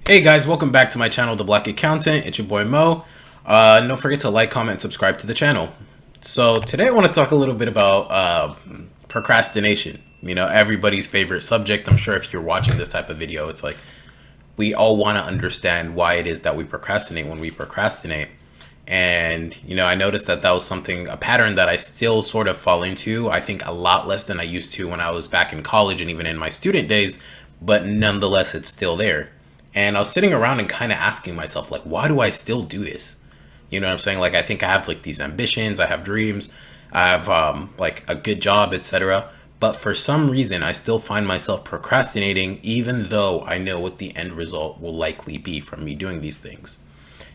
Hey guys, welcome back to my channel, The Black Accountant. It's your boy Mo. Don't forget to like, comment, and subscribe to the channel. So today I want to talk a little bit about procrastination. You know, everybody's favorite subject. I'm sure if you're watching this type of video, it's like we all want to understand why it is that we procrastinate when we procrastinate. And, you know, I noticed that that was a pattern that I still sort of fall into. I think a lot less than I used to when I was back in college and even in my student days, but nonetheless, it's still there. And I was sitting around and kind of asking myself, like, why do I still do this? You know what I'm saying? Like, I think I have like these ambitions, I have dreams, I have like a good job, etc. But for some reason, I still find myself procrastinating, even though I know what the end result will likely be from me doing these things.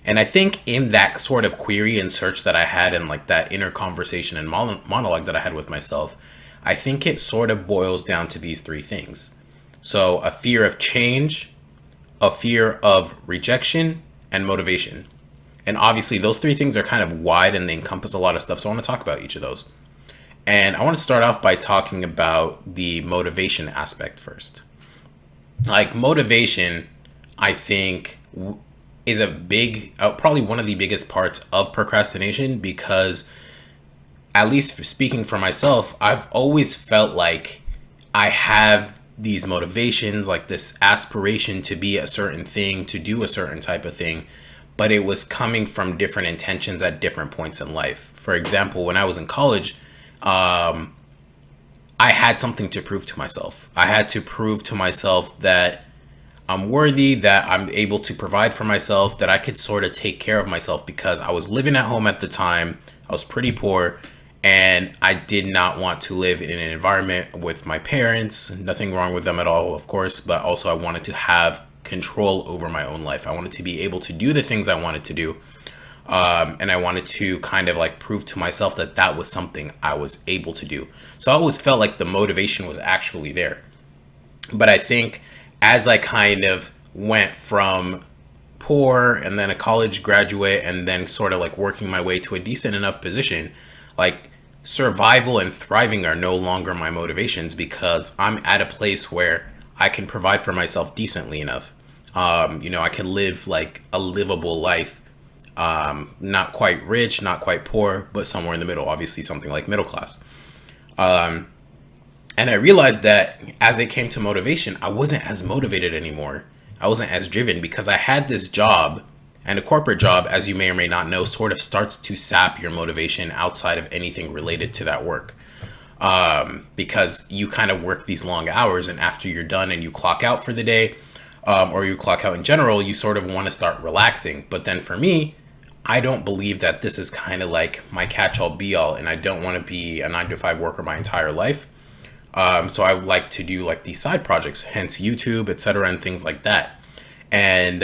And I think in that sort of query and search that I had, and like that inner conversation and monologue that I had with myself, I think it sort of boils down to these three things. So a fear of change, a fear of rejection, and motivation. And obviously those three things are kind of wide and they encompass a lot of stuff. So I want to talk about each of those. And I want to start off by talking about the motivation aspect first. Like motivation, I think is a big, probably one of the biggest parts of procrastination, because at least speaking for myself, I've always felt like I have these motivations, like this aspiration to be a certain thing, to do a certain type of thing, but it was coming from different intentions at different points in life. For example, when I was in college, I had something to prove to myself. I had to prove to myself that I'm worthy, that I'm able to provide for myself, that I could sort of take care of myself, because I was living at home at the time. I was pretty poor, and I did not want to live in an environment with my parents. Nothing wrong with them at all, of course, but also I wanted to have control over my own life. I wanted to be able to do the things I wanted to do. And I wanted to kind of like prove to myself that that was something I was able to do. So I always felt like the motivation was actually there. But I think as I kind of went from poor and then a college graduate and then sort of like working my way to a decent enough position, like survival and thriving are no longer my motivations, because I'm at a place where I can provide for myself decently enough. You know, I can live like a livable life. Not quite rich, not quite poor, but somewhere in the middle, obviously something like middle class. And I realized that as it came to motivation, I wasn't as motivated anymore. I wasn't as driven, because I had this job, and a corporate job, as you may or may not know, sort of starts to sap your motivation outside of anything related to that work. Because you kind of work these long hours, and after you're done and you clock out for the day, or you clock out in general, you sort of want to start relaxing. But then for me, I don't believe that this is kind of like my catch-all be-all, and I don't want to be a 9-to-5 worker my entire life. So I would like to do like these side projects, hence YouTube, etc., and things like that. And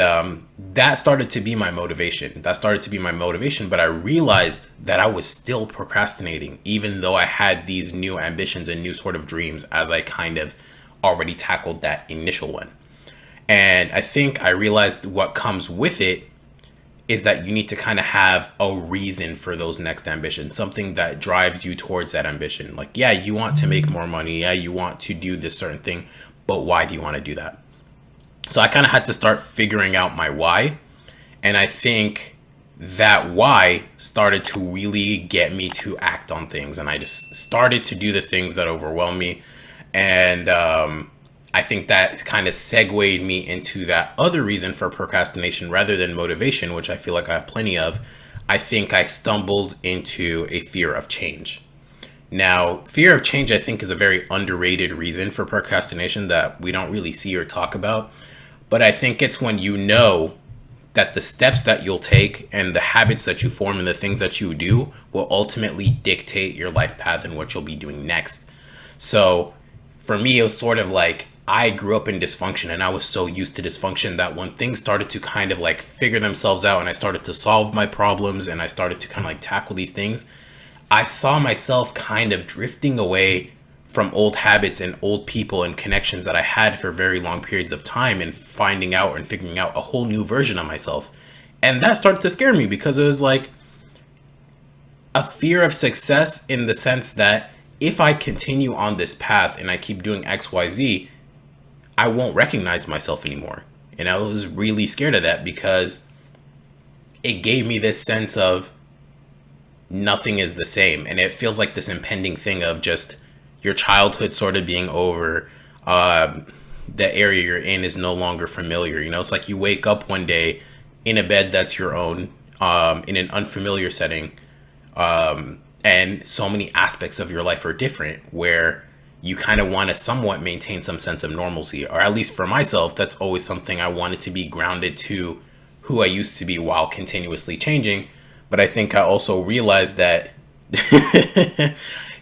that started to be my motivation. But I realized that I was still procrastinating, even though I had these new ambitions and new sort of dreams, as I kind of already tackled that initial one. And I think I realized what comes with it is that you need to kind of have a reason for those next ambitions, something that drives you towards that ambition. Like, yeah, you want to make more money. Yeah, you want to do this certain thing, but why do you want to do that? So I kind of had to start figuring out my why. And I think that why started to really get me to act on things. And I just started to do the things that overwhelm me. And I think that kind of segued me into that other reason for procrastination rather than motivation, which I feel like I have plenty of. I think I stumbled into a fear of change. Now, fear of change, I think, is a very underrated reason for procrastination that we don't really see or talk about. But I think it's when you know that the steps that you'll take and the habits that you form and the things that you do will ultimately dictate your life path and what you'll be doing next. So for me, it was sort of like I grew up in dysfunction, and I was so used to dysfunction that when things started to kind of like figure themselves out and I started to solve my problems and I started to kind of like tackle these things, I saw myself kind of drifting away from old habits and old people and connections that I had for very long periods of time, and finding out and figuring out a whole new version of myself. And that started to scare me, because it was like a fear of success, in the sense that if I continue on this path and I keep doing XYZ, I won't recognize myself anymore. And I was really scared of that because it gave me this sense of nothing is the same. And it feels like this impending thing of just your childhood sort of being over. The area you're in is no longer familiar. You know, it's like you wake up one day in a bed that's your own, in an unfamiliar setting. And so many aspects of your life are different where you kind of want to somewhat maintain some sense of normalcy, or at least for myself, that's always something I wanted to be grounded to who I used to be while continuously changing. But I think I also realized that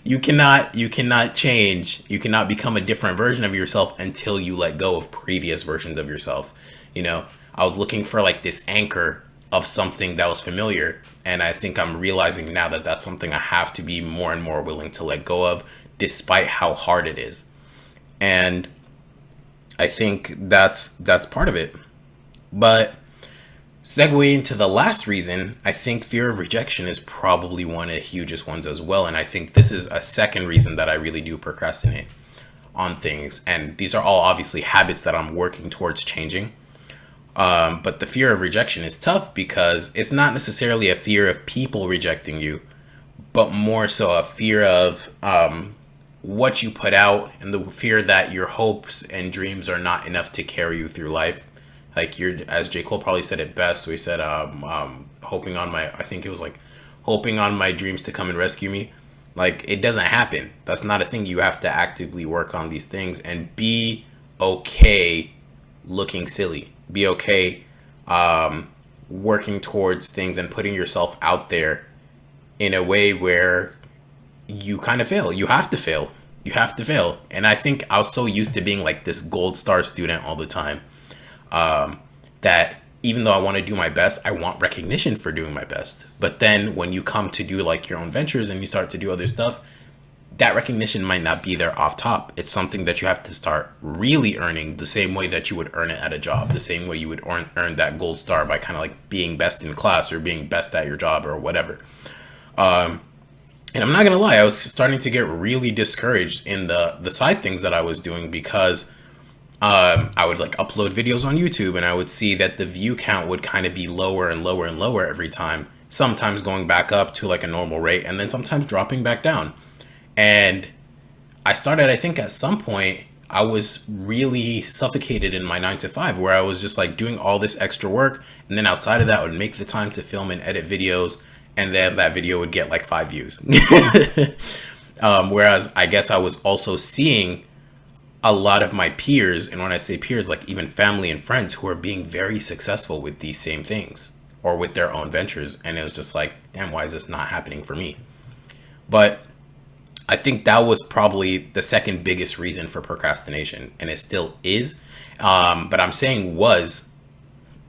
you cannot change, you cannot become a different version of yourself until you let go of previous versions of yourself. You know, I was looking for like this anchor of something that was familiar, and I think I'm realizing now that that's something I have to be more and more willing to let go of, despite how hard it is. And I think that's part of it. But segueing to the last reason, I think fear of rejection is probably one of the hugest ones as well. And I think this is a second reason that I really do procrastinate on things. And these are all obviously habits that I'm working towards changing. But the fear of rejection is tough because it's not necessarily a fear of people rejecting you, but more so a fear of what you put out, and the fear that your hopes and dreams are not enough to carry you through life. Like you're, as J. Cole probably said it best, so he said, hoping on my, I think it was like, hoping on my dreams to come and rescue me. Like, it doesn't happen. That's not a thing. You have to actively work on these things and be okay looking silly. Be okay working towards things and putting yourself out there in a way where you kind of fail. You have to fail. You have to fail. And I think I was so used to being like this gold star student all the time, that even though I want to do my best, I want recognition for doing my best. But then when you come to do like your own ventures and you start to do other stuff, that recognition might not be there off top. It's something that you have to start really earning, the same way that you would earn it at a job, the same way you would earn that gold star by kind of like being best in class or being best at your job or whatever. And I'm not gonna lie, I was starting to get really discouraged in the side things that I was doing because I would like upload videos on YouTube and I would see that the view count would kind of be lower and lower and lower every time, sometimes going back up to like a normal rate and then sometimes dropping back down. And I started, I think at some point, I was really suffocated in my 9 to 5 where I was just like doing all this extra work. And then outside of that, I would make the time to film and edit videos. And then that video would get like 5 views. Whereas I guess I was also seeing a lot of my peers, and when I say peers, like even family and friends who are being very successful with these same things or with their own ventures. And it was just like, damn, why is this not happening for me? But I think that was probably the second biggest reason for procrastination, and it still is. But I'm saying was,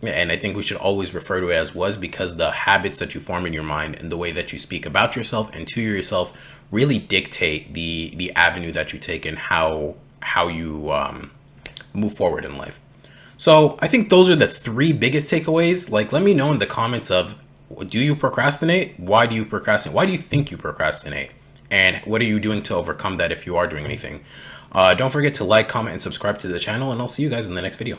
and I think we should always refer to it as was, because the habits that you form in your mind and the way that you speak about yourself and to yourself really dictate the avenue that you take and how you move forward in life. So I think those are the 3 biggest takeaways. Like, let me know in the comments of, do you procrastinate? Why do you procrastinate? Why do you think you procrastinate? And what are you doing to overcome that if you are doing anything? Don't forget to like, comment, and subscribe to the channel, and I'll see you guys in the next video.